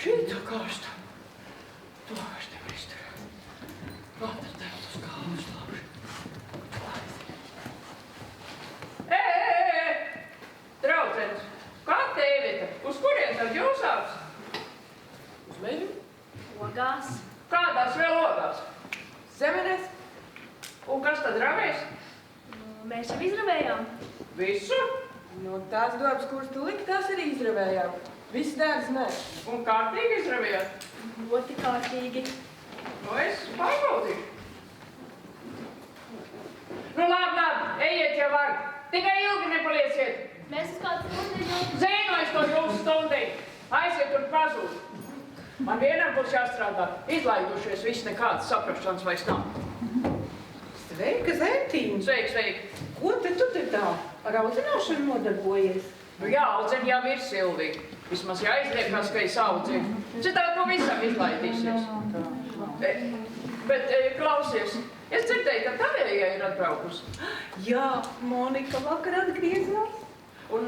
Šito karstu. To es tev izturētu. Ātri tev uz galvas lauži. Draudzens, kā tēvita? Uz kurien tad jūs āc? Uz meļu? Ogās. Kādās vēl ogās? Zemenēs. Un kas tad ravēs? Mēs jau izravējām. Visu? No tās dobas, kuras tu liki, tās arī izravējām. Viss dēļas nē. Un kārtīgi izravējāt? Ļoti kārtīgi. Nu, es pārbaudīšu. Nu, labi, ejiet jau var. Tikai ilgi nepalieciet. Mēs uz kādu stundiņu. Zinu, es to jūsu stundīju. Aiziet un pazūd. Man vienam būs jāstrādā. Izlaidušies viss nekādas saprašanas vairs nav. Sveika, Zentīņa. Sveiki, sveiki. Ko te tu te tā ar audzināšanu nodarbojies? Nu, jāaudzina jau ir Silvija. Vismaz jāizliekās, ka es audzinu. Citādi no visam izlaidīsies. Bet klausies, es dzirdēju, ka tavējai ir atbraukusi. Jā, Monika vakar atgriezās. Un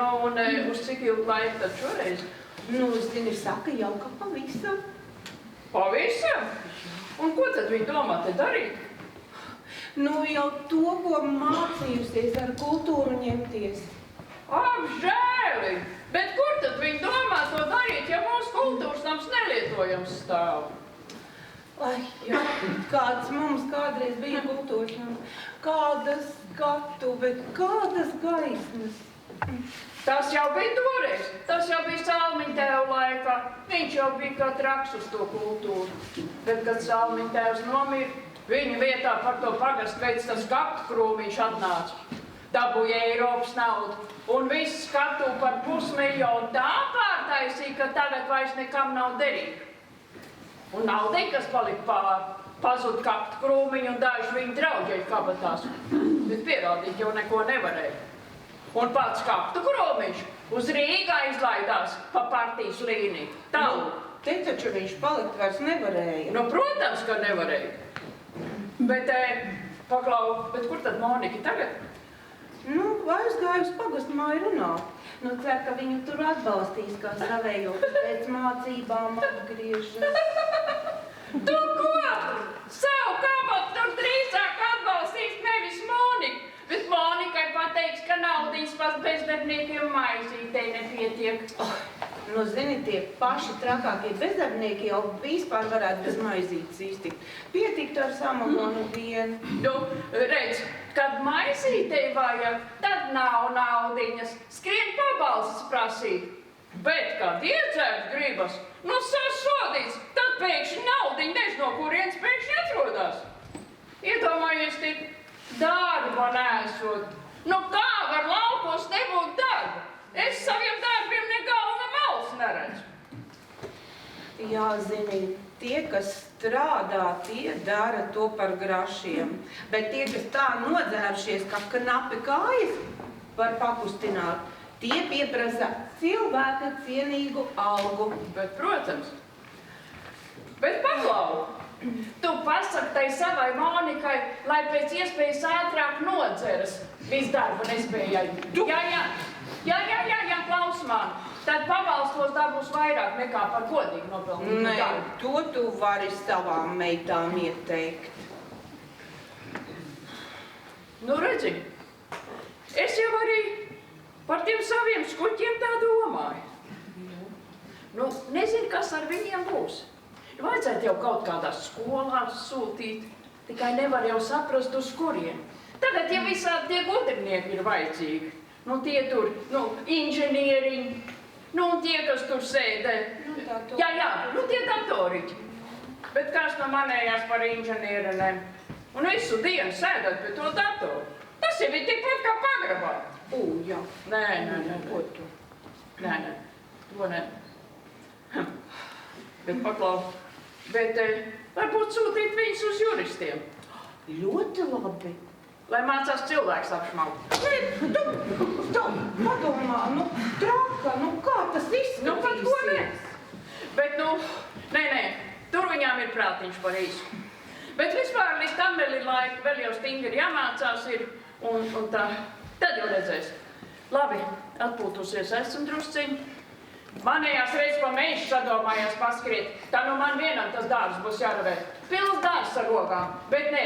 uz cik ilgu laiku tad šoreiz? Nu, zini, saka, jau kā pavisam. Pavisam? Un ko tad viņi domā te darīt? Nu, jau to, ko mācījusies ar kultūru ņemties. Apžēli! Bet kur tad viņi domā to darīt, ja mūsu kultūras nams nelietojams stāv? Ai, jā, kāds mums kādreiz bija kultūras nams. Kāda skatuve, kādas gaismas. Tas jau bija toreiz. Tas jau bija Salmiņtēva laikā. Viņš jau bija kā traks uz to kultūru. Bet, kad Salmiņtēvs nomira, viņa vietā par to pagastu veids tas skatu krūmiņš atnāca. Dabūja Eiropas naudu. Un viss skatu par 500 000 tā pārtaisīja, ka tagad vairs nekam nav derīgi. Un naudai, kas palika pār, pazud kaptu krūmiņu un daži viņa draudžeļu kabatās. Bet pierādīt jau neko nevarēja. Un pats kaptu krūmiņš uz Rīgā izlaidās pa partijas līniju. Tālu. Te taču viņš palikt vairs nevarēja. Nu, protams, ka nevarēja. Bet, paklau, bet kur tad Monika tagad? Nu, aizgāju uz pagastu māju runāt. Nu, cer, ka viņu tur atbalstīs, kā savējot pēc mācībām atgriežas. Tu ko? Savu kabatu tur drīzāk atbalstīs nevis Monika. Bet Monikai pateiks, ka naudiņas pas bezdarbniekiem maizītei nepietiek. Nu, zini, tie paši trakākie bezdarbnieki jau vispār varētu bez maizītes iztikt. Pietikt ar samagonu vienu. Nu, redz, kad maizītei vajag, tad nav naudiņas. Skrien pabalstas prasīt. Bet, kad iedzērt gribas, nu sasodīts, tad pēkšņi naudiņa nezinu, no kurienes pēkšņi atrodās. Iedomājies tik. Darba nesot. Nu kā var laukos nebūt darba? Es saviem darbiem ne galva mals neredzu. Jā, zini, tie, kas strādā, tie dara to par grašiem. Bet tie, kas tā nodzērušies, kā knapi kājas var pakustināt, tie pieprasa cilvēka cienīgu algu. Bet, protams. Bet paklau! Tu pasaki tai savai Monikai, lai pēc iespējas ātrāk nodzeras visu darbu nespējai. Jā, klaus man. Tad pabalstos dabūs vairāk nekā par godīgi nopelnītu darbu. Nē, to tu vari savām meitām ieteikt. Nu, redzi, es jau arī par tiem saviem skuķiem tā domāju. Nu, nezinu, kas ar viņiem būs. Vajadzētu jau kaut kādās skolās sūtīt, tikai nevar jau saprast, uz kurien. Tagad, ja visādi tie gudrinieki ir vajadzīgi, nu tie tur, inženieriņi, nu tie, kas tur sēdē. Jā, nu tie datoriķi. Bet kas no manējās par inženierenēm? Un visu dienu sēdēt pie to datoru. Tas jau ir tikpat kā pagrabā. Jā. Nē. Ko tu? Nē, to ne. Bet paklau. Bet varbūt sūtīt viņus uz juristiem. Ļoti labi. Lai mācās cilvēks apšmaukt. Tu padomā, traka, kā tas izskatīsies? Nu, pat ko ne? Bet, nē, tur viņām ir prātiņš par īsu. Bet vispār līdz tam vēl ir laika, vēl jau stingri jāmācās ir, un tā, tad jau redzēs. Labi, atpūtusies esam drusciņi. Manējās reiz pa mežu sadomājās paskriet. Tā nu man vienam tas dārs būs jāravē. Pilns dārs ar ogām, bet nē,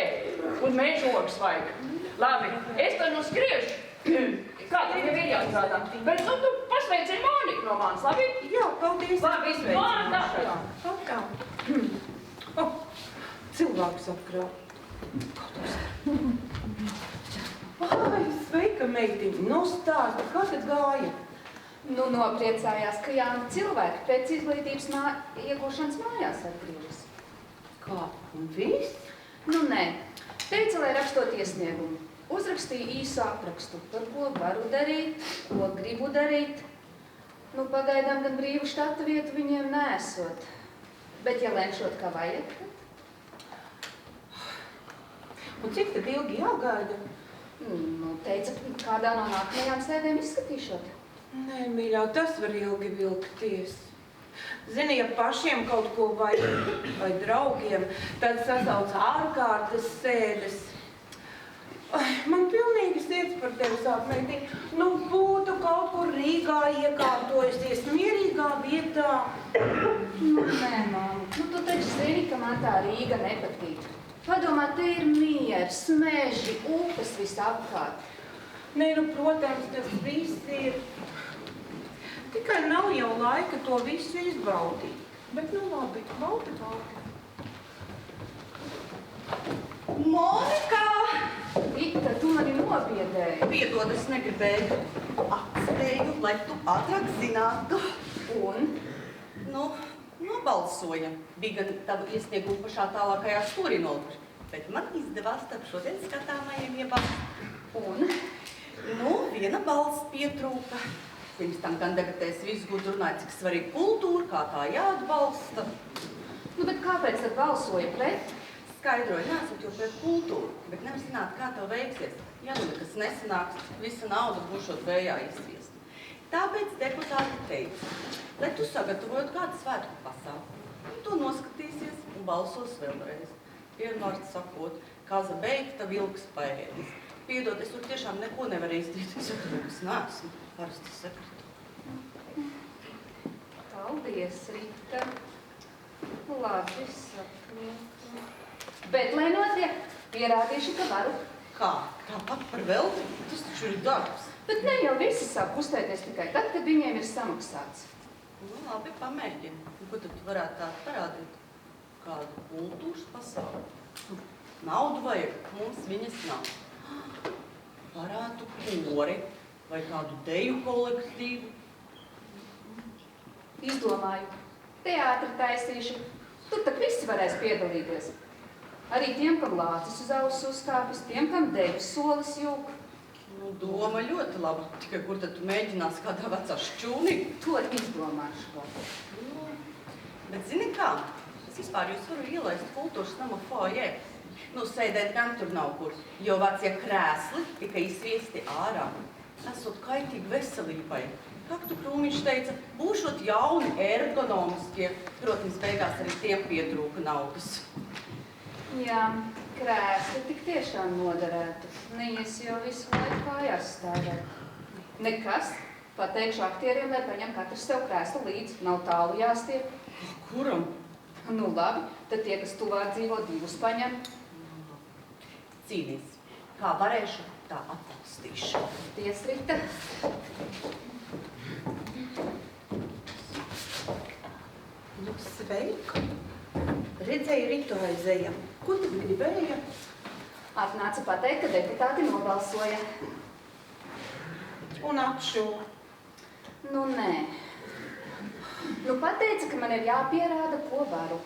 un mežu ogas vajag. Labi, es tad nu skriešu. Kā tad jau ir jāstrādā? Bet nu tu pasveicini Moniku no manis, labi? Jā, paldies. Labi, tā. Tā. Oh, cilvēks apkrāp. Ai, sveika, meitiņa. Nu stāsti, kā tad gāja? Nu, nopriecājās, ka jauni cilvēki pēc izglītības iegūšanas mājās atgriežas. Kā? Un viss? Nu, nē. Teica, lai rakstot iesniegumu. Uzrakstīja īsu aprakstu, par ko varu darīt, ko gribu darīt. Nu, pagaidām gan brīvu štata vietu viņiem nesot. Bet, ja lemšot, kā vajag, tad... Un cik tad ilgi jāgaida? Nu, teica, kādā no nākamajām sēdēm izskatīšot. Nē, mīļā, tas var ilgi vilkties. Zini, ja pašiem kaut ko vajag, vai draugiem, tad sasauc ārkārtas sēdes. Ai, man pilnīgi sirds par tevi sāp, meitiņa. Nu, būtu kaut kur Rīgā iekārtojusies mierīgā vietā. Nu, nē, māma. Nu, tu taču zini, ka man tā Rīga nepatīk. Padomā, te ir miers, meži, upes visapkārt. Nē, nu, protams, tas viss ir. Tikai nav jau laika to visu izbaudīt. Bet, nu, labi, balti. Monika! Rita, tu mani nobiedēji. Piedod, es negribēju. Atspēju, lai tu ātrāk zinātu. Un? Nu, nobalsoja. Bija gan tava iesnieguma pašā tālākajā stūrī nolikuši. Bet man izdevās starp šodien skatāmajiem iebāzt. Un? Nu, viena balss pietrūka. Pirms tam gan debatēs visu gudru runāja, cik svarīga kultūra, kā tā jāatbalsta. Nu, bet kāpēc tad balsoja pret? Skaidroju, nesat jau pret kultūru, bet nevar zināt, kā tev veiksies. Ja nu nekas nesanāks, visa nauda būšot vējā izsviest. Tāpēc deputāti teica, lai tu sagatavojot kādu svētku pasākumu. Tu noskatīsies un balsos vēlreiz. Vienvārds sakot, kaza beigta, vilks paēdis. Piedod, es tur tiešām neko nevaru izdarīt, es jau neesmu parasti sekretāra. Paldies, Rita. Labi saprotu. Bet, lai notiek, pierādīšu, ka varu. Kā? Tāpat par velti? Tas taču ir darbs. Bet ne jau visi sāk kustēties tikai tad, kad viņiem ir samaksāts. Nu, labi, pamēģini. Ko tad tu varētu tādu parādīt? Kādu kultūras pasauli? Naudu vajag, mums viņas nav. Varētu kori vai kādu deju kolektīvu. Izdomāju. Teātri taisīšu. Tur tak visi varēs piedalīties. Arī tiem, kam lācis uz auss uzkāpis, tiem, kam deju solis jūk. Nu, doma ļoti laba. Tikai kur tad tu mēģināsi kādā vecā šķūnī? To izdomāšu vēl. Nu, bet zini kā? Es vispār jūs varu ielaist kultūras nama foajē. Nu, sēdēt gan tur nav kur, jo vecie krēsli tika izsviesti ārā. Esot kaitīgi veselībai. Kaktu Krūmiņš teica, būšot jauni, ergonomiskie. Protams, beigās arī tiem pietrūka naudas. Jā, krēsli tik tiešām noderētu. Neies jau visu laiku kājās stāvēt. Nekas, pateikšu aktieriem, lai paņem katrs sev krēslu līdzi, nav tālu jāstiep. Kuram? Nu labi, tad tie, kas tuvāk dzīvo, divus paņem. Cīnīs. Kā varēšu, tā atbalstīšu. Ties, Rita. Nu, sveika. Redzēju Ritu aizējam. Ko tad gribēja? Atnāca pateikt, ka deputāti nobalsoja. Un atšu. Nu, nē. Nu, pateica, ka man ir jāpierāda, ko varu.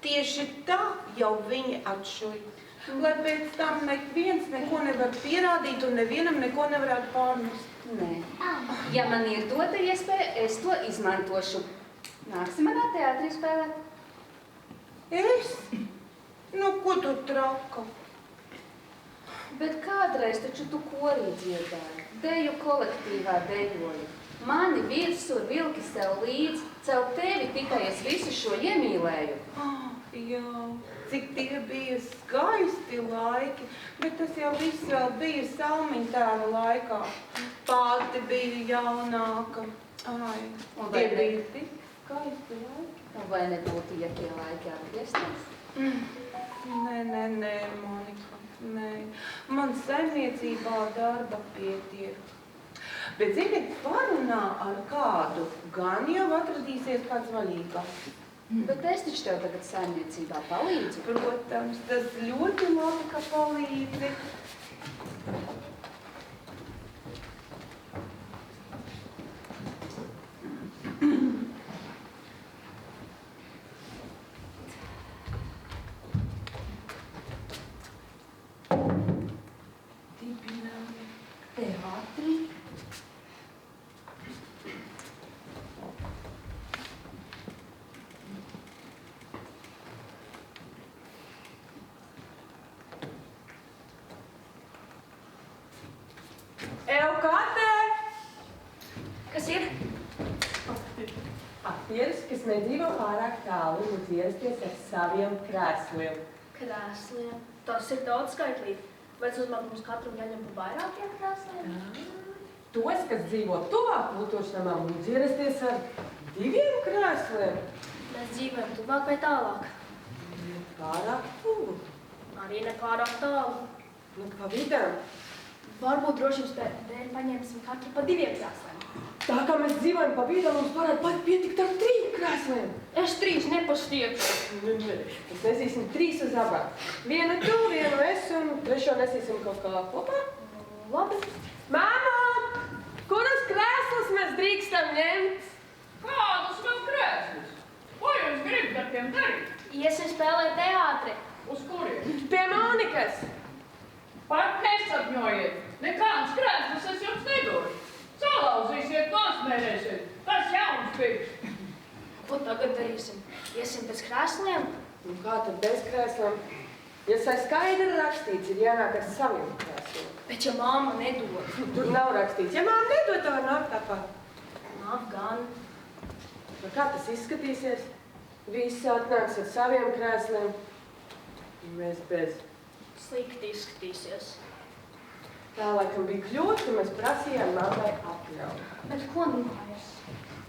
Tieši tā jau viņi atšuj. Lai pēc tam neviens neko nevar pierādīt un nevienam neko nevarētu pārmest. Nē. Ja man ir dota iespēja, es to izmantošu. Nāksi manā teātrī spēlēt? Es? Nu, ko tu traka? Bet kādreiz taču tu korī dziedāji, deju kolektīvā dejoju. Mani virsur vilki sev līdz, caur tevi tikai es visu šo iemīlēju. Jā, cik tie bija skaisti laiki, bet tas jau viss vēl bija Salmiņa tēva laikā. pati biju jaunāka. Ai, Un tie vai ne- bija tik skaisti laiki. Un vai nebūtu, ja tie laiki atgriezties? Nē, Monika, nē. Man saimniecībā darba pietiek. Bet, zini, parunā ar kādu, gan jau atradīsies kāds vaļīgāks. Bet es taču tev tagad saimniecībā palīdzu. Protams, tas ļoti labi, ka palīdzi. Dibinām Teātri. Eukate! Kas ir? Aktieris, kas nedzīvo pārāk tālu, lūdz ierasties ar saviem krēsliem. Krēsliem. Tas ir daudz skaitlīgi. Vai tas nozīmē, ka mums katram jāņem pa vairākiem krēsliem? Tos, kas dzīvo tuvāk kultūrnamam, lūdz ierasties ar 2 krēsliem. Mēs dzīvojam tuvāk vai tālāk? Pārāk tuvu. Arī ne pārāk tālu. Nu, pa vidam. Varbūt drošības dēļ paņemsim katru pa 2 krēsliem. Tā kā mēs dzīvojam pa vidam, mums varētu pat pietikt ar 3 krēsliem. Es 3 nepastiepšu. Mēs nesīsim 3 uz abām. Vienu tu, vienu es un 3 nesīsim kaut kā kopā. Labi. Māma! Kuras krēslus mēs drīkstam ņemt? Kādus vēl krēslus? Ko jūs gribat ar tiem darīt? Iesim spēlēt teātri. Uz kurien? Pie Monikas! Pat nesapņojiet! Nekādus krēslus es jums nedošu! Salauzīsiet, nosmērēsiet! Tas jauns pirks! Ko tagad darīsim? Iesim pēc krēsliem? Nu kā tad bez krēsliem? Ja skaidri rakstīts, ir jānāk ar saviem krēsliem. Bet ja mamma nedod? Tur nav rakstīts. Ja māma nedod, tā var nākt tāpat. Nav gan. Nu kā tas izskatīsies? Visi atnāks ar saviem krēsliem. Mēs bez. Slikti izskatīsies. Tā laikam bija kļūda, ka mēs prasījām mammai atļauju. Bet ko nu vairs?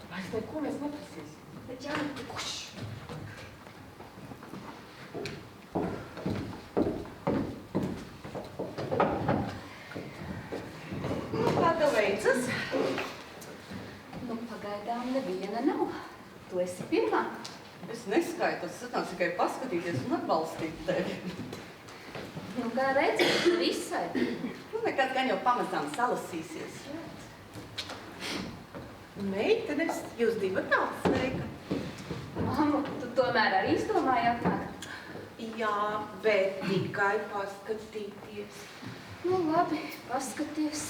Vairs neko mēs neprasīsim. Bet jānāk kuš. Kā tev veicas? Nu, pagaidām neviena nav. Tu esi pirmā. Es neskaitu, es atnācu tikai paskatīties un atbalstīt tevi. Nu, kā redzi, visai. Nu, nekad gan jau pamazām salasīsies. Meitenes, jūs divi tāds sveika. Mamma, tu tomēr arī izdomāji atnākt? Jā, bet tikai paskatīties. Nu, labi, paskaties.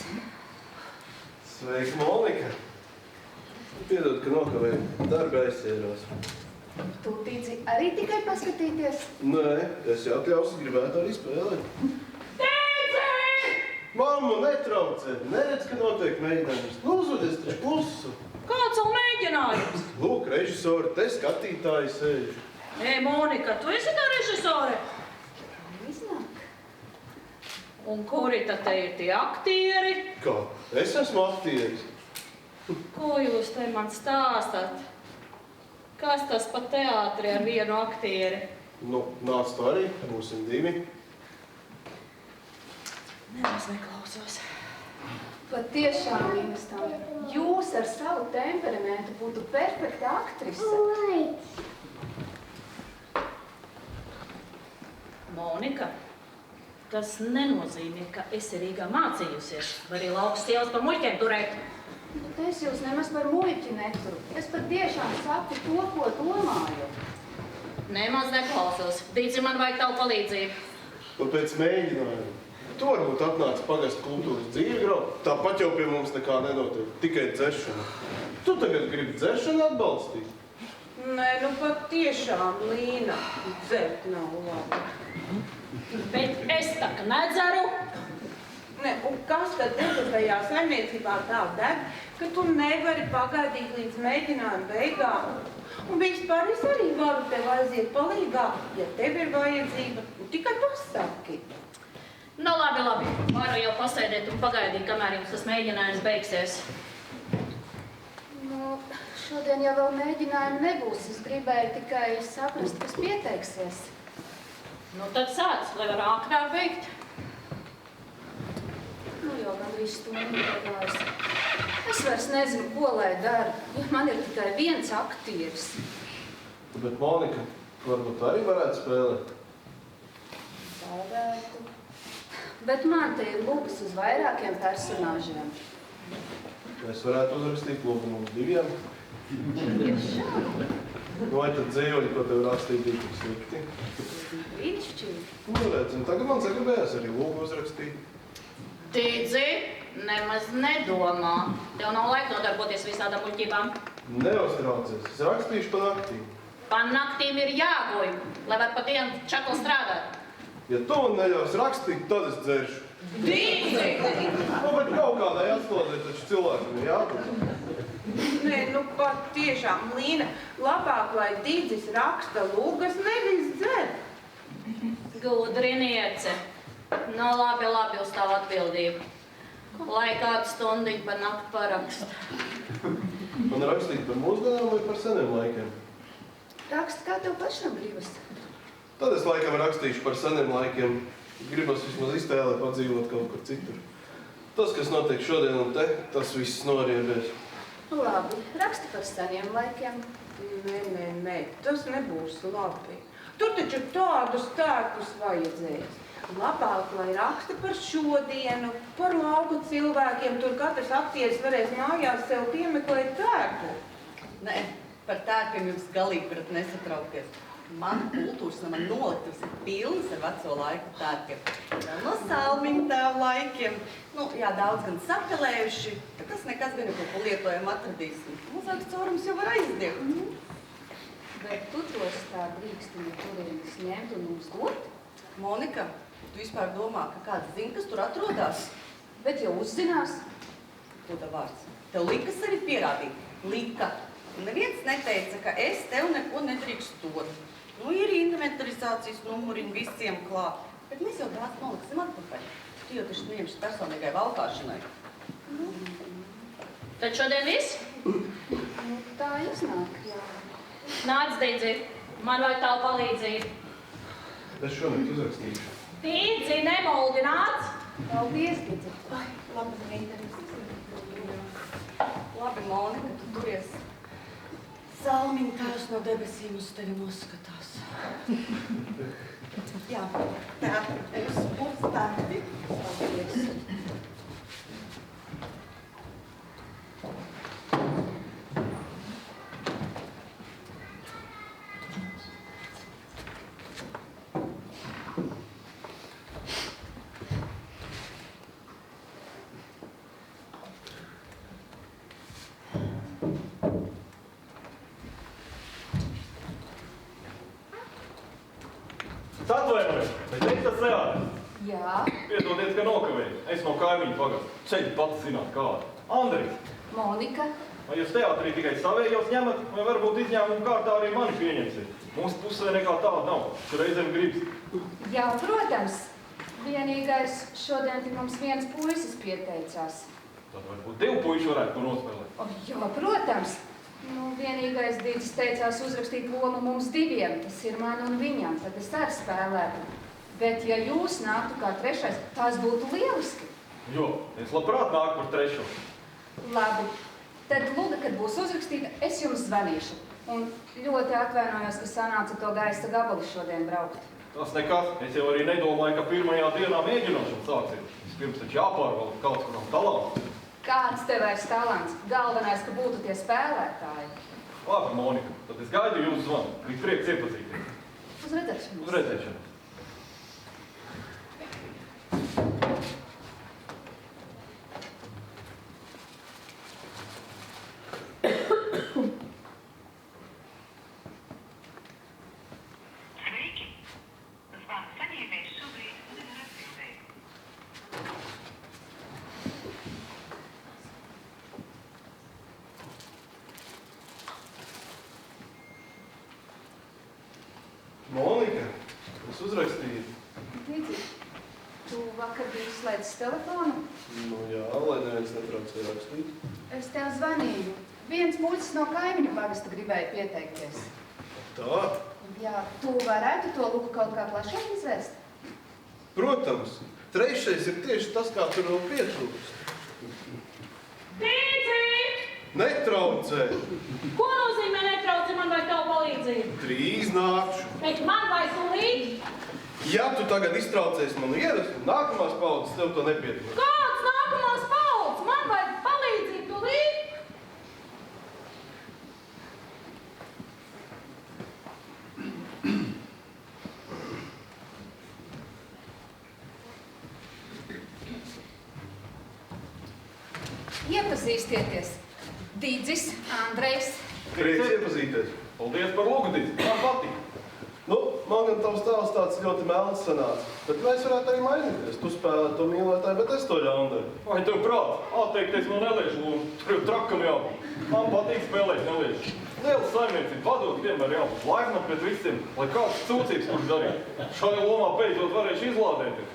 Sveika, Monika! Piedod, ka nokavēju. Darba aizsieros. Tu tici arī tikai paskatīties? Nē, es jau atļausi gribētu arī spēlēt. Tēti! Mammu, netraucē! Neredz, ka notiek mēģinājums. Uzvedies taču klusu. Kāds vēl mēģinājums? Lūk, režisori, te skatītāji sēž. Ei, Monika, tu esi tā režisore? Iznāk. Un kuri tad te ir tie aktieri? Kā? Es esmu aktieris. Ko jūs te man stāstat? Kas tas pa teātri ar vienu aktieri? Nu, nāc tu arī, būsim 2. Nemaz neklausos. Pat tiešām, Līnestam, jūs ar savu temperamentu būtu perfekta aktrise. Monika, tas nenozīmē, ka esi Rīgā mācījusies. Var arī laukas ielas par muļķiem turēt. Bet es jūs nemaz par muļķi neturu. Es pat tiešām saku to, ko domāju. Nemaz neklausos. Dīci, man vajag tavu palīdzību. Nu, pēc mēģinājuma. Tu varbūt atnāc pagastu kultūras dzīvi graukt. Tāpat jau pie mums nekā nenotiek. Tikai dzeršana. Tu tagad gribi dzeršanu atbalstīt? Nē, nu pat tiešām, Līna, dzert nav labi. Bet es tā kā nedzeru. Ne, un kas tad tajā saimniecībā tā deg, ka tu nevari pagaidīt līdz mēģinājuma beigām? Un vispār es arī varu tev aiziet palīgā, ja tev ir vajadzība. Tikai pasaki. Nu, labi. Varu jau pasēdēt un pagaidīt, kamēr jums tas mēģinājums beigsies. Nu, šodien jau vēl mēģinājumu nebūs. Es gribēju tikai saprast, kas pieteiksies. Nu, tad sāc, lai var ātrāk beigt. Nu, jau gandrīz stundu pagājis. Es vairs nezinu, ko lai daru, ja man ir tikai viens aktieris. Bet Monika, varbūt arī varētu spēlēt? Varētu. Bet man te ir lūgas uz vairākiem personāžiem. Mēs varētu uzrakstīt lūgu mums diviem. Vai tad dzējoļi, ko tev rakstīt, ir tik slikti? Brīnišķīgi. Nu, redz, un tagad man sagribējās arī lūgu uzrakstīt. Tīdzi, nemaz nedomā. Tev nav laika nodarboties visādām muļķībām. Neuztraucies, es rakstīšu pa naktīm. Pa naktīm ir jāguļ, lai var pa dienu čakli strādāt. Ja tu man neļaus rakstīt, tad es dzeršu. Dīdzi! Nu, bet kaut kādai atslodē taču cilvēkam ir jābūt. Nē, nu pat tiešām, Līna, labāk, lai Dīdzis raksta lūgas, nevis dzer. Gudriniece. Nu, labi, uz tavu atbildību. Lai kādu stundiņu pa nakti paraksta. Man rakstīt par mūsdienām vai par seniem laikiem? Raksti, kā tev pašam gribas. Tad es laikam rakstīšu par seniem laikiem. Gribas vismaz iztēlēt padzīvot kaut kur citur. Tas, kas notiek šodien un te, tas viss noriebies. Labi, raksti par seniem laikiem. Nē, tas nebūs labi. Tur taču tādus tērpus vajadzēs. Labāk, lai raksta par šodienu, par lauku cilvēkiem. Tur katrs aktieris varēs mājās sev piemeklēt tērpu. Nē, par tērpiem jums galīgi varat nesatraukties. Mana kultūras nama noliktavas ir pilnas ar veco laiku tērpiem. Vēl no Salmiņa tēva laikiem. Nu, jā, daudz gan sapelējuši, bet tas nekas gan ko lietojumu atradīsim. Mazāks caurums jau var aizdiegt. Bet tu tos tā drīksti no turienes ņemt un mums dot? Monika, tu vispār domā, ka kāds zina, kas tur atrodas? Bet jau uzzinās. Ko tā vārds? Tev likas arī pierādīt. Lika. Neviens neteica, ka es tev neko nedrīkstu dot. Nu, ir inventarizācijas numuriņi visiem klāt. Bet mēs jau daudz noliksim atpakaļ. Tu jau taču neņemši personīgai valkāšanai. Tad šodien viss? Nu, tā iznāk, jā. Nāc, Tīdzi, man vajag tavu palīdzību. Es šonakt uzrakstīšu. Tīdzi, nemoldi, nāc! Paldies, Tīdzi. Ai, labi, labi, Monika, tu turies. Salmiņa tēvs no debesīm uz tevi noskatās. Jā, tēti, es būs tēti. Paldies. Atvainojiet, bet es tas teātris. Jā. Piedodiet, ka nokavēju. Es no kaimiņu pagastu. Ceļu pats zināt kādu. Andris, Monika. vai jūs teātrī tikai savējos ņemat, vai varbūt izņēmumu kārtā arī mani pieņemsiet? Mūsu pusē nekā tāda nav. Tur reizēm gribas. Jā, protams. Vienīgais šodien tik mums viens puisis pieteicās. Tad varbūt divu puiši varētu to nospēlēt. O, jā, protams. Nu, vienīgais Dīdzis teicās uzrakstīt lomu mums diviem. Tas ir man un viņam, tad es arī spēlētu. Bet ja jūs nāktu kā trešais, tās būtu lieliski. Jo, es labprāt nāku par trešo. Labi. Tad lūdzu, kad būs uzrakstīta, es jums zvanīšu. Un ļoti atvainojos, ka sanāca to gaisa gabali šodien braukt. Tas nekas. Es jau arī nedomāju, ka pirmajā dienā mēģināšana sāksies. Vispirms taču jāpārvalda kāds, kuram talants. Kāds tev vairs talants? Galvenais, ka būtu tie spēlētāji. Labi, Monika, tad es gaidu jūsu zvanu. Bija prieks iepazīties. Uz redzēšanos. Uz redzēšanos. Sveiki! Zvanu saņēmējs šobrīd nevar atbildēt. Monika, es pieteicas telefonu? Nu jā, lai neviens netraucē rakstīt. Es tev zvanīju. Viens muļcis no kaimiņu pagasta gribēja pieteikties. Tā? Jā, tu varētu to luku kaut kā plašāk izvērst? Protams. Trešais ir tieši tas, kā tur vēl pietrūkst. Tīci! Netraucē! Ko nozīmē netraucē, man vajag tavu palīdzību? Drīz nākšu. Bet man vajag tūlīt? Ja tu tagad iztraucēsi manu ierastu, nākamās paudzes tev to nepietrūkst. Kāds nākamās paudzes? Man vajag palīdzību tūlīt? Iepazīstieties. Didzis, Andrejs. Prieks iepazīties. Paldies par lūgutību. Man patīk. Nu, man gan tavs tēls tāds ļoti melns sanāca, bet mēs varētu arī mainīties. Tu spēlē to mīlētāju, bet es to ļaundaru. Vai tev prāts? Atteikties no neliešu lomu. Tur jau trakam jābūt. Man patīk spēlēt neliešu. Liela saimniecība vadot vienmēr jābūt laipnam pret visiem, lai kāds sūcības kurš darītu. Šai lomā beidzot varēšu izlādēties.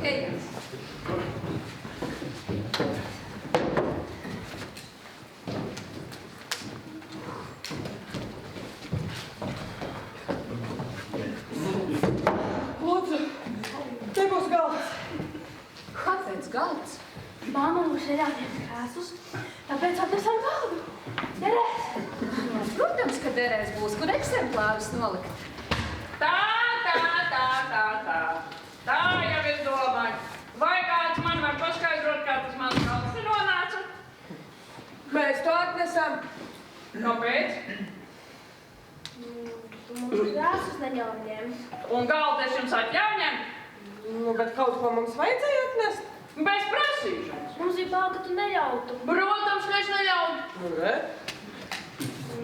Ejams. Lūdzu, te būs galds. Kāpēc galds? Māma mums ir jātiem krēslus, tāpēc atnesam galdu. Derēs! Protams, ka derēs būs, kur eksemplārus nolikt. Tā. Tā jau es domāju. Vai kāds man var paskaidrot, kā tas mans galds ir nonāca? Mēs to atnesam. Kāpēc? Tu mums krēslus neļauj ņemt. Un galdu es jums atļauju ņemt? Nu, bet kaut ko mums vajadzēja atnest. Bez prasīšanas. Mums bija bail, ka tu neļautu. Protams, ka es neļauju. Nu, ne?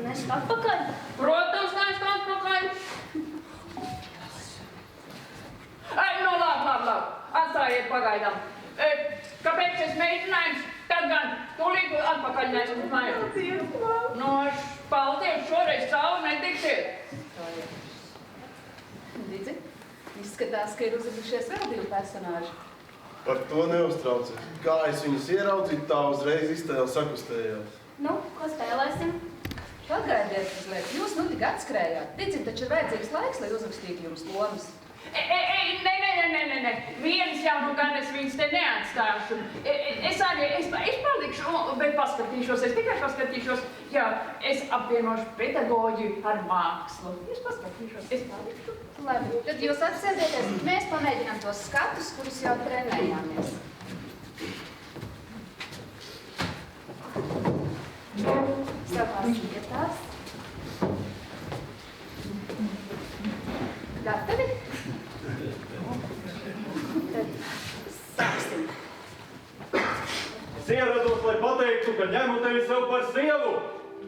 Nest atpakaļ. Protams, ka es to atpakaļ. Nu, labi. Atstājiet pagaidām. Kāpēc šis mēģinājums? Tad gan tūlīt atpakaļ neesmu mājā. Nu, paldies, šoreiz cauri netiksiet. Didzi, izskatās, ka ir uzradušies vēl divi personāži. Par to neuztraucies. Kā es viņus ieraudzīju, tā uzreiz iztēle sakustējās. Nu, ko spēlēsim? Pagaidiet mazliet, jūs nu tik atskrējāt. Didzi, taču ir vajadzīgs laiks, lai uzrakstītu jums lomas. Nē. Viens jau nu gan es viņus te neatstāšu. Es palikšu, bet paskatīšos, es tikai paskatīšos. Jā, es apvienošu pedagoģiju ar mākslu. Es paskatīšos, es palikšu. Labi, tad jūs atsēdieties, mēs pamēģinām tos skatus, kurus jau trenējāmies. Savās vietās. Gatavi? Tad sāksim. Es ierados, lai pateiktu, ka ņemu tevi sev par sievu.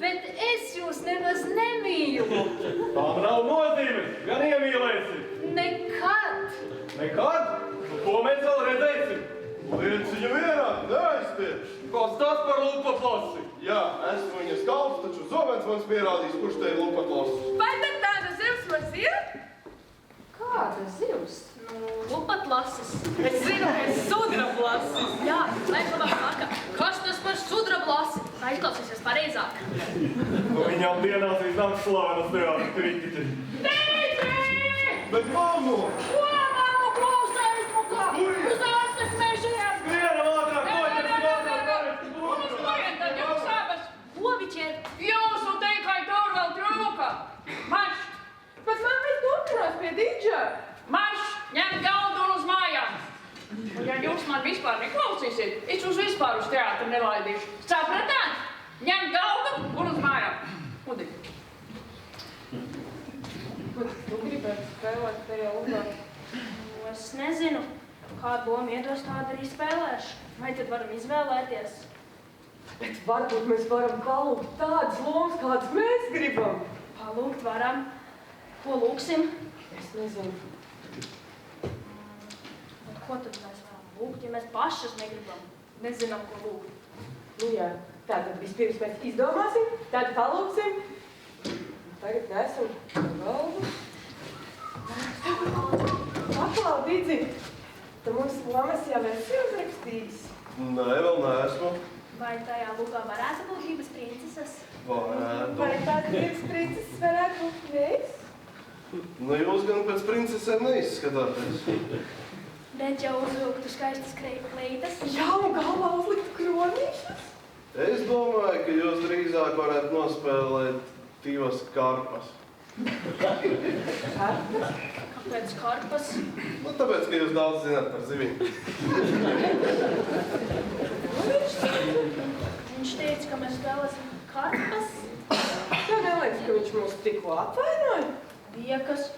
Bet es jūs nemaz nemīlu. Tām nav nozīmes, gan iemīlēsi. Nekad. Nekad? Nu, ko mēs vēl redzēsim? Liec viņu vienā, neaizstiet. Kāds tas par lupaklasi? Jā, esmu viņas kalps, taču zobens mums pierādīs, kurš te ir lupaklases. Vai tad tāda zivs mums ir? Kāda zivs? Nu, lupatlases. Es zinu, es sudrablasis. Jā, lai labāk saka, kas tas par sudrablasi? Vai izklausīsies pareizāk? Nu, viņām dienās iznāk slavenas teātris kritiķi. Bet mammu! Ko, mammu, klausies, nu kā? Uz ārstes mežiem! Skrienam ātrāk, Uz kurien tad jums abas? Ko viņš ir? Jūsu tikai tur vēl trūka! Marš! Bet man mēs turpinās pie dīdža. Marš! Ņem galdu un uz mājām! Un ja jūs man vispār neklausīsiet, es jūs vispār uz teātru nelaidīšu. Sapratāt? Ņem galdu un uz mājām! Udi! Tu gribētu spēlēt tajā lugā? Nu, es nezinu. Kādu lomu iedos, tādu arī spēlēšu. Vai tad varam izvēlēties? Bet varbūt mēs varam palūgt tādas lomas, kādas mēs gribam. Palūgt varam. Ko lūksim? Es nezinu. Bet ko tad mēs varam lūgt, ja mēs pašas negribam? Nezinām, ko lūgt. Nu jā, tātad vispirms mēs izdomāsim, tad palūksim. Tagad nesam galvu. Paklau, Didzi! Tu mūsu lomas jau esi uzrakstījis? Nē, vēl neesmu. Vai tajā lugā varētu būt divas princeses? Varētu. Vai tās divas princeses varētu būt mēs? Nu, jūs gan pēc princesēm neizskatāties. Bet jau uzvilktu skaistas kleitas. Jā, un galvā uzliktu kronīšas. Es domāju, ka jūs drīzāk varētu nospēlēt divas karpas. Karpas? Kāpēc karpas? Nu, tāpēc, ka jūs daudz zināt par zivīm. Viņš teica, ka mēs spēlēsim karpas. Tev neliekas, ka viņš mūs tikko apvainoja? Liekas,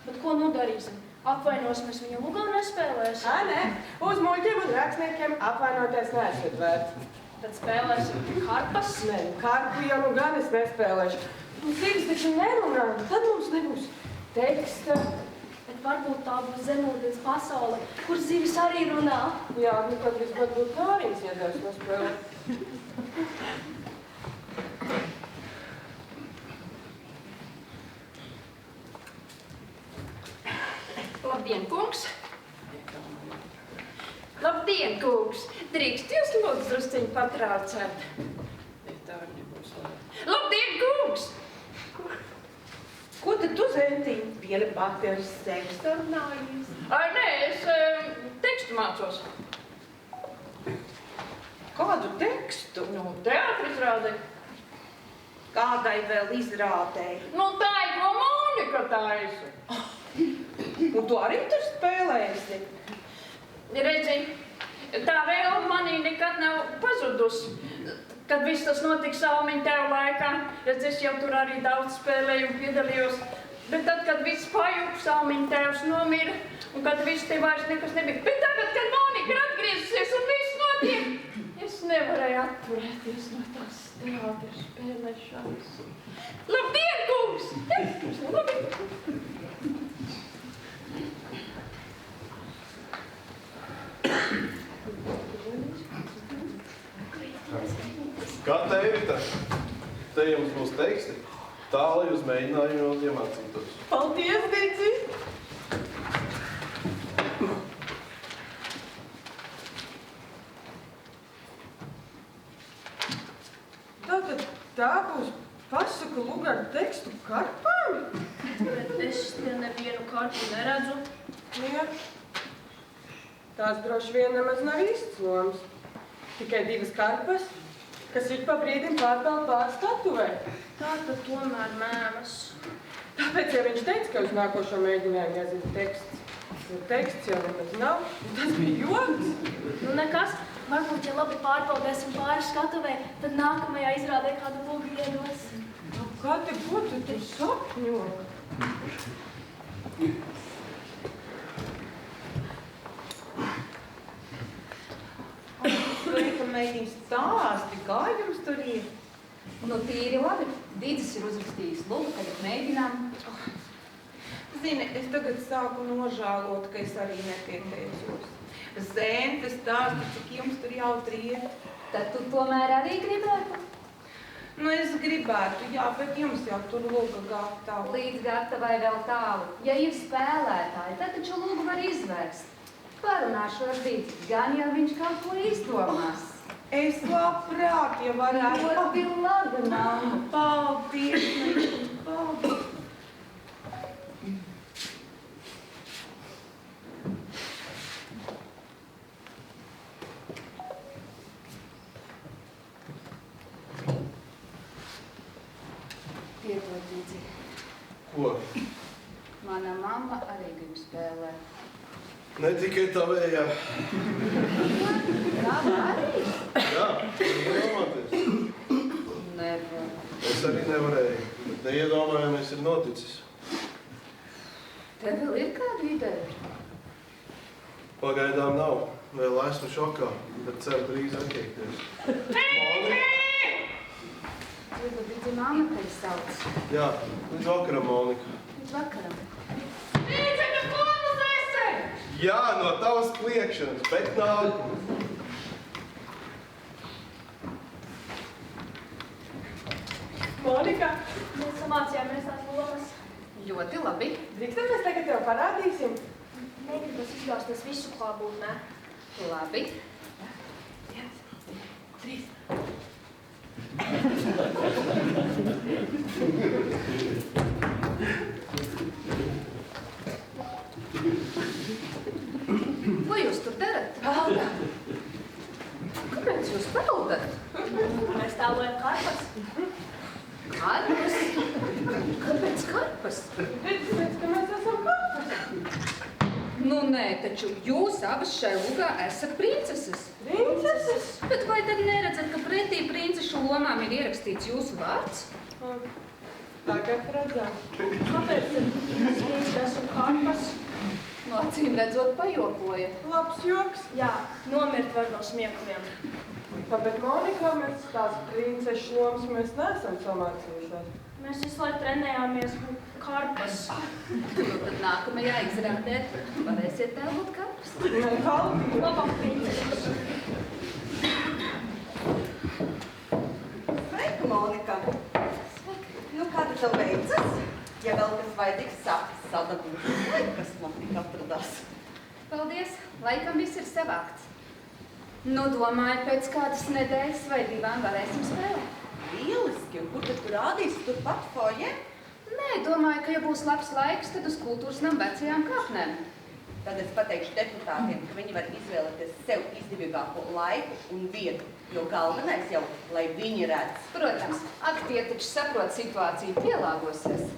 bet ko nu darīsim? Apvainosimies viņa lugā nespēlēsim. Nē, uz muļķiem un rakstniekiem apvainoties neesat vērts. Tad spēlēsim karpas. Nē, karpu jau nu gan es nespēlēšu. Zivis taču nerunā, tad mums nebūs teksta. Bet varbūt tā būs zemūdens pasaule, kur zivis arī runā. Jā, nu tad vismaz būtu Kārīns iedevs nospēlēt. Labdien, kungs! Labdien, kungs! Drīkst jūs lūdzu drusciņu patraucēt? Labdien, kungs! Ko tad tu, Zentīn? Viena pati ar seksu runājies? Nē, es tekstu mācos. Kādu tekstu? Nu, teātris rādē. Kādai vēl izrādēji? Nu, tā ir, ko Monika taisa. Un tu arī tur spēlēsi? Redzi, tā vēl manī nekad nav pazudusi. Kad viss tas notika Salmiņa tev laikā, es jau tur arī daudz spēlēju un piedalījos. Bet tad, kad viss pajuka, Salmiņa tevs nomira, un kad viss te vairs nekas nebija. Bet tagad, kad Monika ir atgriezusies un viss notiek, es nevarēju atturēties no tās teātras spēlēšanas. Labdien, kungs! Labdien! Kā teivita? Te jums būs teksti. Tā, lai jūs mēģinājumos iemācītos. Paldies, Dici! Tātad tā būs pasaku luga ar tekstu karpām? Bet es te nevienu kartu neredzu. Jā. Tās droši vien nemaz nav īsts lomas. Tikai divas karpas, kas ik pa brīdim pārpeld pār skatuvē. Tā tad tomēr mēmas. Tāpēc, ja viņš teica, ka uz nākošo mēģinājumu jāzina teksts, jo teksts jau nemaz nav, un tas bija joks. Nu nekas, varbūt, ja labi pārbaudēsim pāri skatuvē, tad nākamajā izrādē kādu lūgu iedos. Kā te būtu tu sapņo? Sveika, meitiņas, stāsti, kā jums tur ir? Nu, tīri labi. Dīdzis ir uzrakstījis lūgu, tagad mēģinām. Zini, es tagad sāku nožēlot, ka es arī nepieteicos. Zente stāsta, cik jums tur jautri ir. Tad tu tomēr arī gribētu? Nu, es gribētu, jā, bet jums jau tur lūga gatava. Līdz gatavai vēl tālu. Ja ir spēlētāji, tad taču lūgu var izvērst. Parunāšu ar Dīdzi, gan jau viņš kaut ko izdomās. Es labprāt, ja varētu. Ļoti labi, mamma. Paldies, meitiņas, paldies. Piedod, Dīdzi. Ko? Mana mamma arī grib spēlēt. Ne tikai tavējā. Tava arī? Jā, iedomāties. Nevar. Es arī nevarēju, bet neiedomājamies ir noticis. Tev vēl ir kāda ideja? Pagaidām nav. Vēl esmu šokā, bet ceru drīz attiekties. Monika? Dīdzi, mamma tevi sauc. Jā, līdz vakaram, Monika. Līdz vakaram. Jā, no tavas kliekšanas, bet nav. Monika, Mēs samācījāmies tās lomas. Ļoti labi. drīkstam mēs tagad tev parādīsim? Negribas izgāsties visu klābūt, ne? Labi. Ko jūs tur darat? Peldam. Kāpēc jūs peldat? Mēs tēlojam karpas. Karpas? Kāpēc karpas? Tāpēc, ka mēs esam karpas. Nu nē, taču jūs abas šai lugā esat princeses. Princeses? Bet vai tad neredzat, ka pretī princešu lomām ir ierakstīts jūsu vārds? Tagad redzam. Kāpēc tad mēs esam karpas? No acīm redzot pajokoja. Labs joks. Jā, nomirt var no smiekliem. Tāpēc Monikā mēs tās princešu lomas mēs neesam samācījušās. Mēs visu laiku trenējāmies būt karpas. Nu tad nākamajā izrādē varēsiet tēlot karpas. Nē, paldies. Labāk princeses. Sveika, Monika! Nu, kā tev veicas? Ja vēl kas vajadzīgs sāks sadabūšu, lai kas man tik atradās. Paldies, laikam viss ir savākts. Nu, domāju, pēc kādas nedēļas vai divām varēsim spēlēt. Lieliski, un kur tad tu rādīsi turpat foje? Nē, domāju, ka ja būs labs laiks, tad uz kultūras nam vecajām kāpnēm. Tad es pateikšu deputātiem, ka viņi var izvēlēties sev izdevīgāko laiku un vietu, jo galvenais jau, lai viņi redz. Protams, aktie taču saprot situāciju, pielāgosies.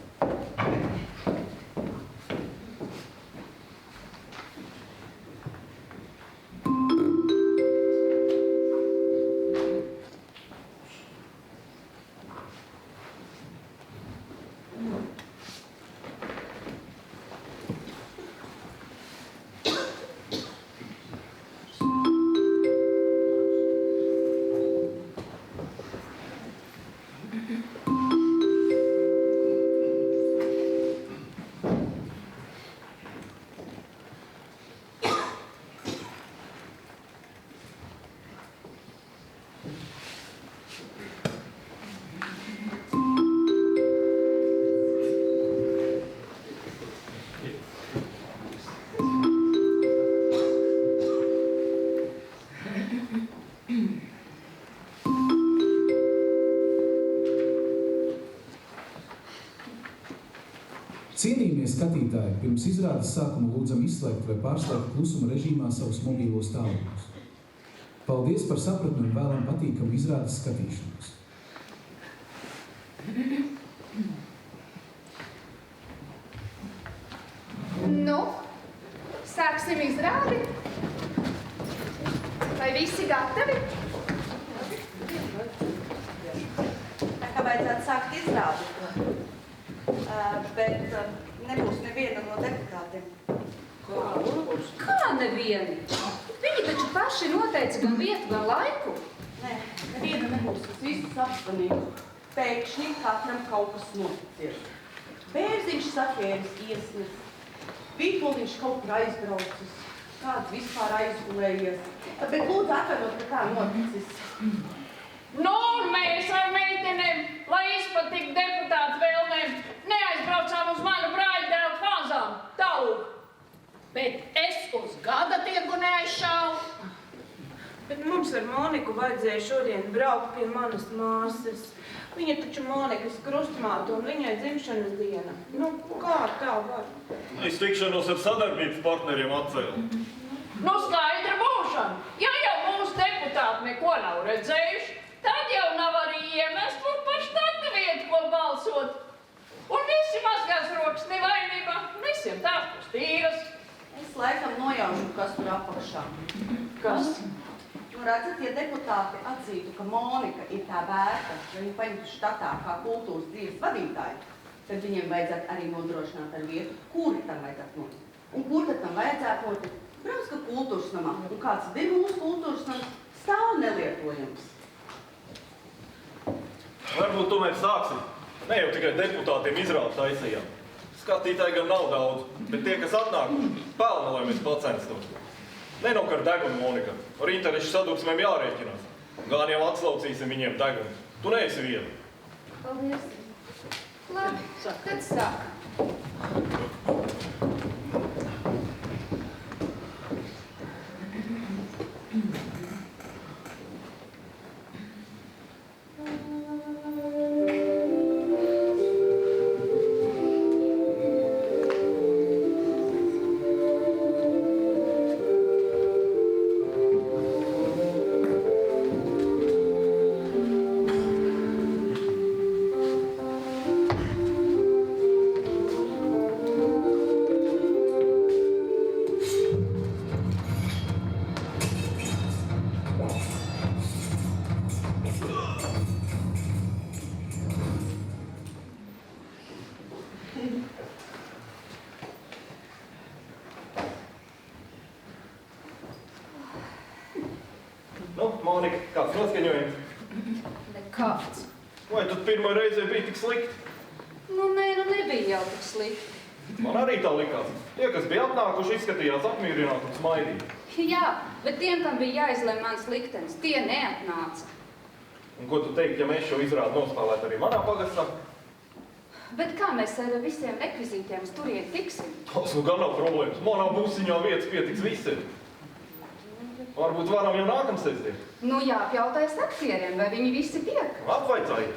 Cienījamie skatītāji, pirms izrādes sākuma lūdzam izslēgt vai pārslēgt klusuma režīmā savus mobīlos tālruņus. Paldies par sapratni un vēlam patīkamu izrādes skatīšanos. Nu, sāksim izrādi. Vai visi gatavi? Tā kā vajadzētu sākt izrādi. Bet nebūs neviena no deputātiem. Kā nevieni? Viņi taču paši noteica gan vietu, gan laiku. Nē, neviena nebūs, tas viss apspanīgs. Pēkšņi katram kaut kas noticies. Bērziņš sakēris iesnes, Pīpoliņš kaut kur aizbraucis, kāds vispār aizgulējies. Bet lūdzu atvainot, ka tā noticis. Nu, mēs ar meitenēm, lai izpatiktu deputātu vēlmēm, neaizbraucām uz manu brāļdēlu kāzām. Tālūk. Bet es uz gada tirgu neaizšāvu. Bet mums ar Moniku vajadzēja šodien braukt pie manas māsas. Viņa taču Monikas krustmāte un viņai dzimšanas diena. Nu, kā tā var? Es tikšanos ar sadarbības partneriem atcēlu. Nu, skaidra būšana. Ja jau mūsu deputāti neko nav redzējuši, tad jau nav arī iemeslu par štata vietu, ko balsot. Un visi mazgās rokas nevainībā, visiem tās būs tīras. Es laikam nojaušu, kas tur apakšā. Kas? Nu, redzat, ja deputāti atzītu, ka Monika ir tā vērta, ja viņa paņemtu štatā kā kultūras dzīves vadītāju, tad viņiem vajadzētu arī nodrošināt ar vietu, kuri tam vajadzētu notikt. Un kur tad tam vajadzētu notikt? Protams, ka kultūras namā. Un kāds ir mūsu kultūras nams? Stāv nelietojams. Varbūt tomēr sāksim. Ne jau tikai deputātiem izrādi taisījām. Skatītāji gan nav daudz, bet tie, kas atnāk, pelna, lai mēs pacenstos. Nenokar degunu, Monika. Ar interešu sadursmēm jārēķinās. Gan jau atslaucīsim viņiem degunu. Tu neesi viena. Paldies. Labi, tad sāk. Nu, Monika, kāds noskaņojums? Nekāds. Vai tu pirmā reizē bija tik slikti? Nu, nebija jau tik slikti. Man arī tā likās. Tie, kas bija atnākuši, izskatījās apmierināti un smaidīgi. Jā, bet tiem, kam bija jāizlem mans liktenis, tie neatnāca. Un ko tu teiktu, ja mēs šo izrādi nospēlētu arī manā pagastā? Bet kā mēs ar visiem rekvizītiem uz turieni tiksim? Tas nu gan nav problēmas. Manā busiņā vietas pietiks visiem. Varbūt varam jau nākamsestdien. Nu, jāpjautājas aktieriem, vai viņi visi tiek. Apvaicājiet.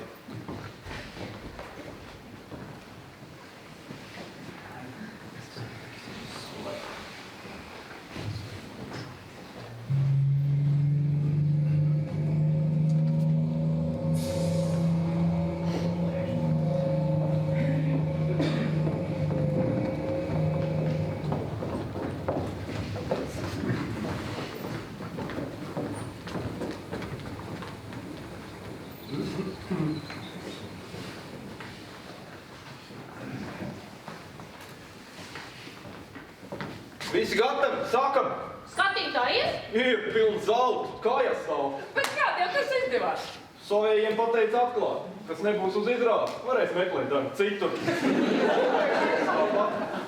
Visi gatavi? Sākam! Skatītāji ir? Ir pilns zāle, kājas stāv. Bet kā tev tas izdevās? Savējiem pateica atklāt, kas nebūs uz izrādi, varēs meklēt darbu citur.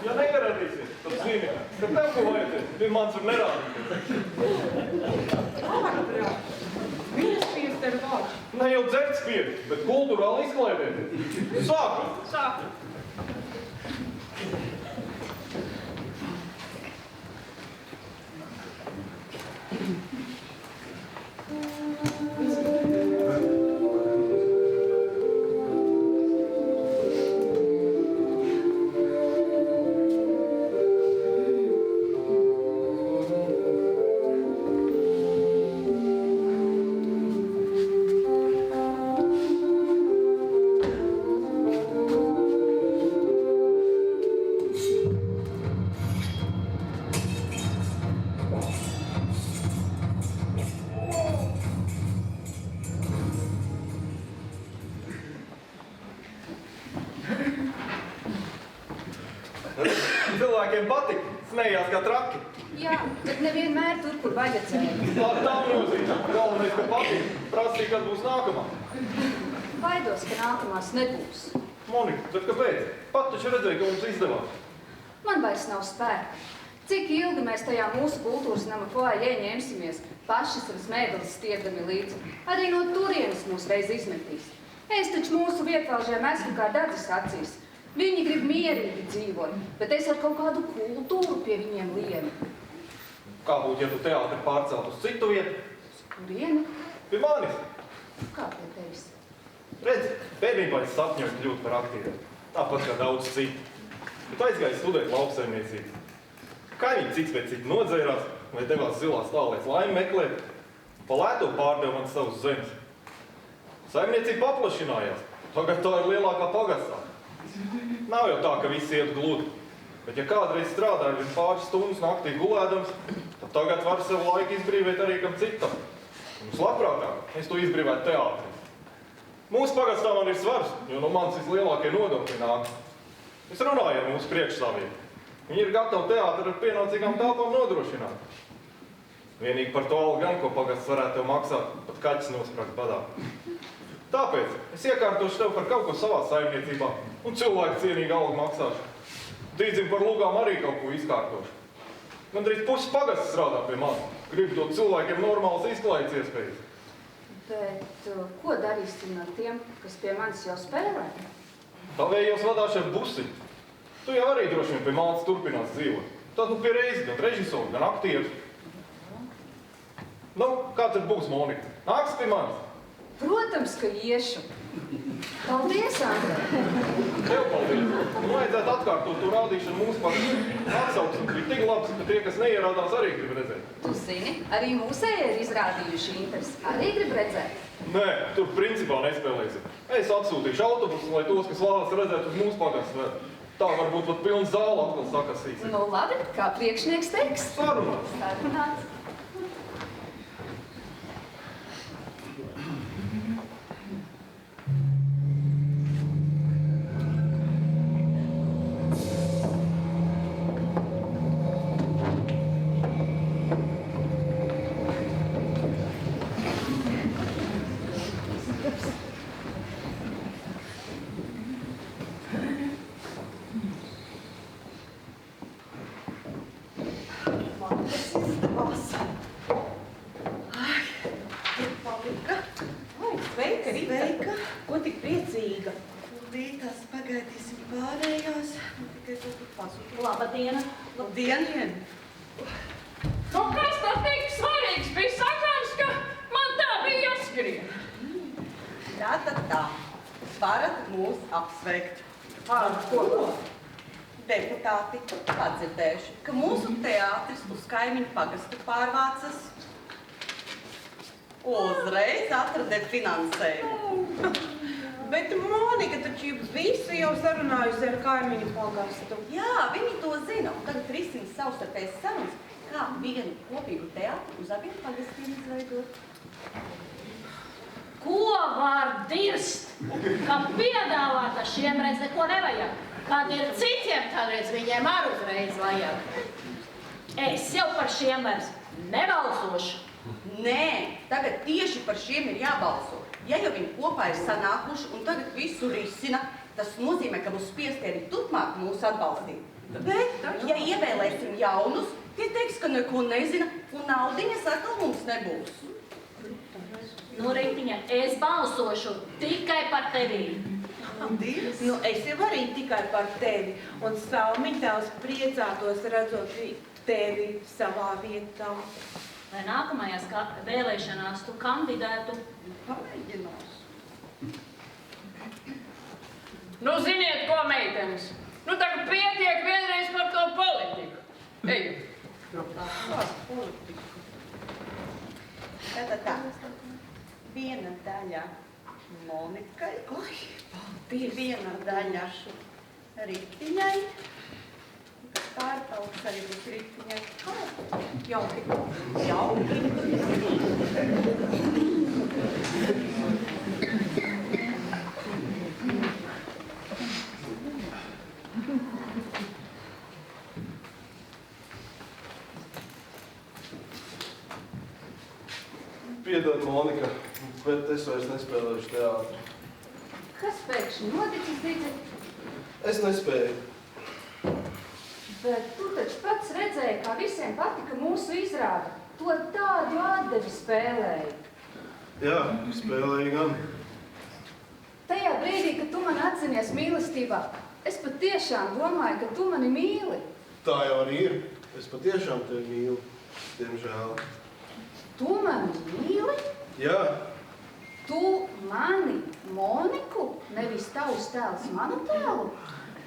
Ja neieradīsies, tad zini, ka tev ko vajadzēs, pie mans var nerādīties. Viņas piester vārds. Ne jau dzert spied, bet kultūrāli izklaidēt. Sākam! Sākam. Cilvēkiem patika, smējās kā traki. Jā, bet nevienmēr tur, kur vajadzēja. Tā nozīme. Galvenais, ka patika. Prasīja, kad būs nākamā. Baidos, ka nākamās nebūs. Monika, tad kāpēc? Pat taču redzēja, ka mums izdevās. Man vairs nav spēka. Cik ilgi mēs tajā mūsu kultūras nama foajē ņemsimies, paši savas mēbeles stiepdami līdzi. Arī no turienes mūs reiz izmetīs. Es taču mūsu vietvalžiem esmu kā dedzis acīs. Viņi grib mierīgi dzīvot, bet es ar kaut kādu kultūru pie viņiem lienu. Kā būtu, ja tu teātri pārcelt uz citu vietu? Uz kurieni? Pie manis. Kā pie tevis? Redz, bērnībā es sapņoju kļūt par aktieru. Tāpat kā daudz citu. Bet aizgāju studēt lauksaimniecību. Kaimiņi cits pēc citu nodzērās, vai devās zilās tālēs laimi meklēt. Pa lēto pārdeva man savus zemes. Saimniecība paplašinājās. Tagad tā ir lielākā pagastā. Nav jau tā, ka visi iet gludi. Bet ja kādreiz strādāju vien pāris stundas naktī gulēdams, tad tagad var sev laiku izbrīvēt arī kam citam. Un vislabprātāk es to izbrīvētu teātrī. Mūsu pagastā man ir svars, jo no manis vislielākie nodokļi nāk. Es runāju ar mūsu priekšstāviem. Viņi ir gatavi teātri ar pienācīgām telpām nodrošināt. Vienīgi par to algu gan, ko pagasts varētu tev maksāt, pat kaķis nosprāgt badā. Tāpēc es iekārtošu tev par kaut ko savā saimniecībā un cilvēku cienīgu algu maksāšu. Tīdzim par lugām arī kaut ko izkārtošu. Gandrīz puses pagasts strādā pie mani. Gribu dot cilvēkiem normālas izklaides iespējas. Bet ko darīsim ar tiem, kas pie manis jau spēlē? Tavējos vadāšu ar busi. Tu jau arī droši vien pie manis turpinās dzīvot. Tad nu pie reizes gan režisoru, gan aktieru. Nu, kā tad būs, Monika? Nāks pie manis? Protams, ka iešu. Paldies, Andrei. Tev paldies. Nu, vajadzētu atkārtot to rādīšanu mūsu pašiem. Atsauksmes bija tik labs, ka tie, kas neierādās, arī grib redzēt. Tu zini, arī mūsēji ir izrādījuši interesi. Arī grib redzēt. Nē, tur principā nespēlēsim. Es atsūtīšu autobusu, lai tos, kas vēlas redzēt uz mūsu pagastu ved. Tā varbūt pat pilna zāle atkal sakasīsies. Nu labi, kā priekšnieks teiks. Sarunāts. Sarunāts. Sveika, Rita. Sveika. Ko tik priecīga? Lītās pagaidīsim pārējās. Tikai to tur pasūtu. Labadiena. Labdien! Nu, kas tas tik svarīgs bija sakāms, ka man tā bija jāskrien? Tā. Varat mūs apsveikt. Ar ko? Deputāti atdzirdējuši, ka mūsu teātris uz kaimiņu pagastu pārvācas. Uzreiz atrada finansējumu. Bet Monika taču visu jau sarunājusi ar kaimiņu pagastu. Jā, viņi to zina, un tagad risina savstarpējas sarunas, kā vienu kopīgu teātri uz abiem pagastiem izveidot. Ko var dirst? Kā piedāvāta šiem reiz neko nevajag. Kad ir citiem, kādreiz viņiem ar uzreiz vajag. Es jau par šiem vairs nebalsošu. Nē, tagad tieši par šiem ir jābalso. Ja jau viņi kopā ir sanākuši un tagad visu risina, tas nozīmē, ka būs spiesti arī turpmāk mūs atbalstīt. Bet, ja ievēlēsim jaunus, tie teiks, ka neko nezina un naudiņas atkal mums nebūs. Nu, Rītiņa, es balsošu tikai par tevi. Nu, es jau arī tikai par tevi. Un Salmiņtēvs priecātos redzot tevi savā vietā. Vai nākamajās vēlēšanās tu kandidētu? Pamēģinās. Nu, ziniet, ko, meitenes? Nu, tagad pietiek vienreiz par to politiku. Eju. Tā. Viena daļa Monikai. Viena daļa Ritiņai. Pārpauks arī būs Ritiņai. Jauki. Piedod, Monika, bet es vairs nespēlēšu teātri. Kas pēkšņi noticis, Dice? Es nespēju. Bet tu taču pats redzēji, kā visiem patika mūsu izrāde. To tādu atdevi spēlēji. Jā, spēlēju gan. Tajā brīdī, kad tu man atzinies mīlestībā, es patiešām domāju, ka tu mani mīli. Tā jau arī ir. Es patiešām tevi mīlu, diemžēl. Tu mani mīli? Jā, Tu mani, Moniku, nevis tavs tēls manu tēlu?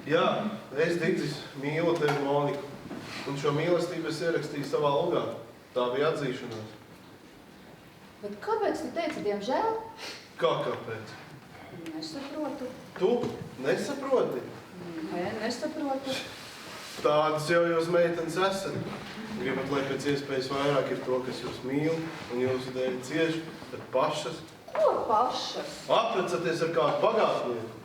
jā, es Digis mīlu tevi, Moniku. Un šo mīlestību es ierakstīju savā lugā. Tā bija atzīšanās. Bet kāpēc tu teici, diemžēl? Kāpēc? Nesaprotu. Tu nesaproti? Nē, nesaprotu. Tādas jau jūs meitenes esat. Gribat, lai pēc iespējas vairāk ir to, kas jūs mīl un jūsu dēļ cieši, tad pašas. Ko pašas? Apprecaties ar kādu bagātnieku.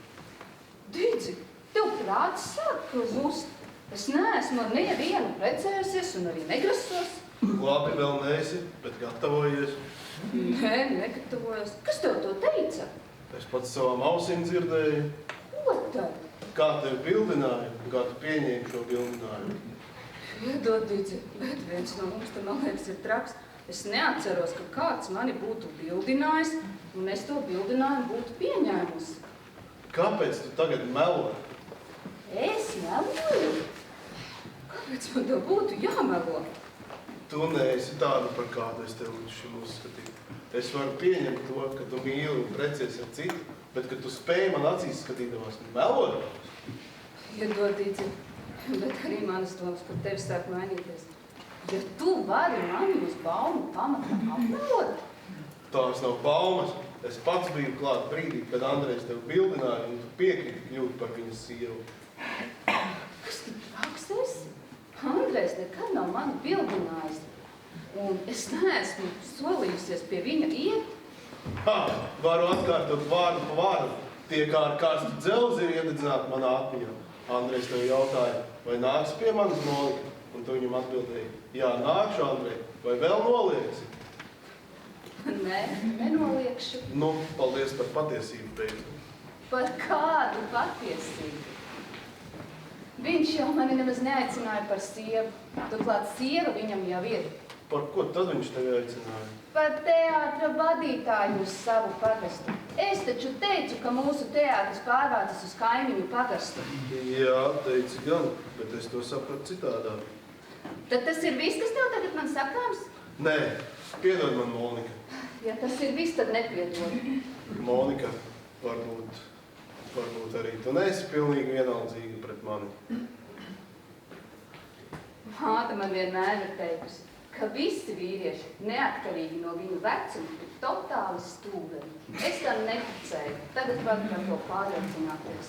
Dici, tev prāts sāk zust. Es neesmu ar nevienu precējusies un arī negrasos. Labi vēl neesi, bet gatavojies. Nē, negatavojos. Kas tev to teica? Es pats savām ausīm dzirdēju. Ko tad? Kā tevi bildināja un kā tu pieņēmi šo bildinājumu. Iedod, Dici, bet viens no mums te, man liekas, ir traks. Es neatceros, ka kāds mani būtu bildinājis, un es to bildinājumu būtu pieņēmusi. Kāpēc tu tagad melo? Es meloju? Kāpēc man tev būtu jāmelo? Tu neesi tādu, par kādu es tev līdz šim uzskatīju. Es varu pieņemt to, ka tu mīli un precies ar citu, bet ka tu spēji man acīs skatīdamās un melodamās. Iedod, Dici, bet arī manas domas par tevi sāk mainīties. Ja tu vari mani uz baumu pamatā apmelot? Tās nav baumas. Es pats biju klāt brīdī, kad Andrejs tev bildināja un tu piekriti kļūt par viņas sievu. Kas tu traks esi? Andrejs nekad nav mani bildinājis. Un es neesmu solījusies pie viņa iet. Ha! Varu atkārtot vārdu pa vārdu. Tie kā ar karstu dzelzi ir iededzināti manā atmiņā. Andrejs tev jautāja, vai nāks pie manas Monika? Un tu viņam atbildēji, jā, nākšu, Andrej, vai vēl nolieksi? Nē, nenoliekšu. Nu, paldies par patiesību, beidzot. Par kādu patiesību? Viņš jau mani nemaz neaicināja par sievu. Turklāt sieva viņam jau ir. Par ko tad viņš tevi aicināja? par teātra vadītāju uz savu pagastu. Es taču teicu, ka mūsu teātris pārvācas uz kaimiņu pagastu. Jā, teici gan, bet es to sapratu citādāk. Tad tas ir viss, kas tev tagad man sakāms? Nē, piedod man, Monika. Ja tas ir viss, tad nepiedod. Monika, varbūt arī tu neesi pilnīgi vienaldzīga pret mani. Māte man vienmēr ir teikusi, ka visi vīrieši, neatkarīgi no viņu vecuma, ir totāli stūgani. Es tam neticēju. Tagad var par to pārliecināties.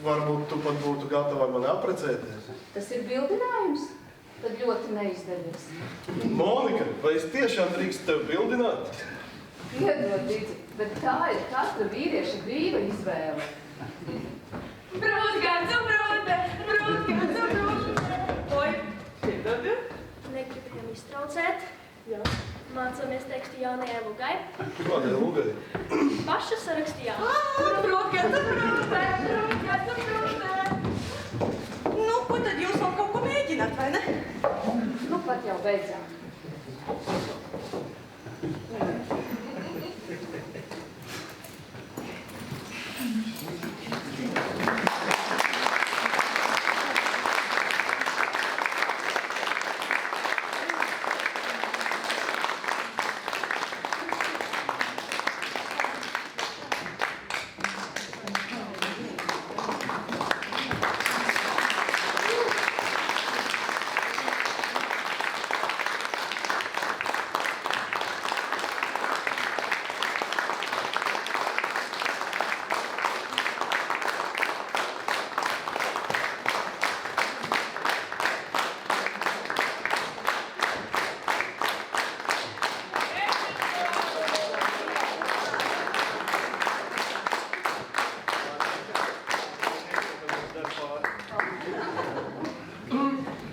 Varbūt tu pat būtu gatava ar mani apprecēties. Tas ir bildinājums? Tad ļoti neizdevies. Monika, vai es tiešām drīkstu tevi bildināt? Piedod, Dici, bet tā ir katra vīrieša brīva izvēle. Brūtgāds un brūte! Brūtgāds un brūte! Oi, piedod? Negribam iztraucēt. Jā. Mācāmies tekstu jaunajai Lugai. Kādai Lugai? Paša sarakstījām. Brūtgāds un brūte! Brūtgāds un brūte! Nu, ko tad jūs vēl kaut ko mēģināt, vai ne? Nu, pat jau beidzām.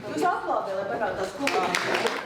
Jūs aplaudē, lai parādās klubā.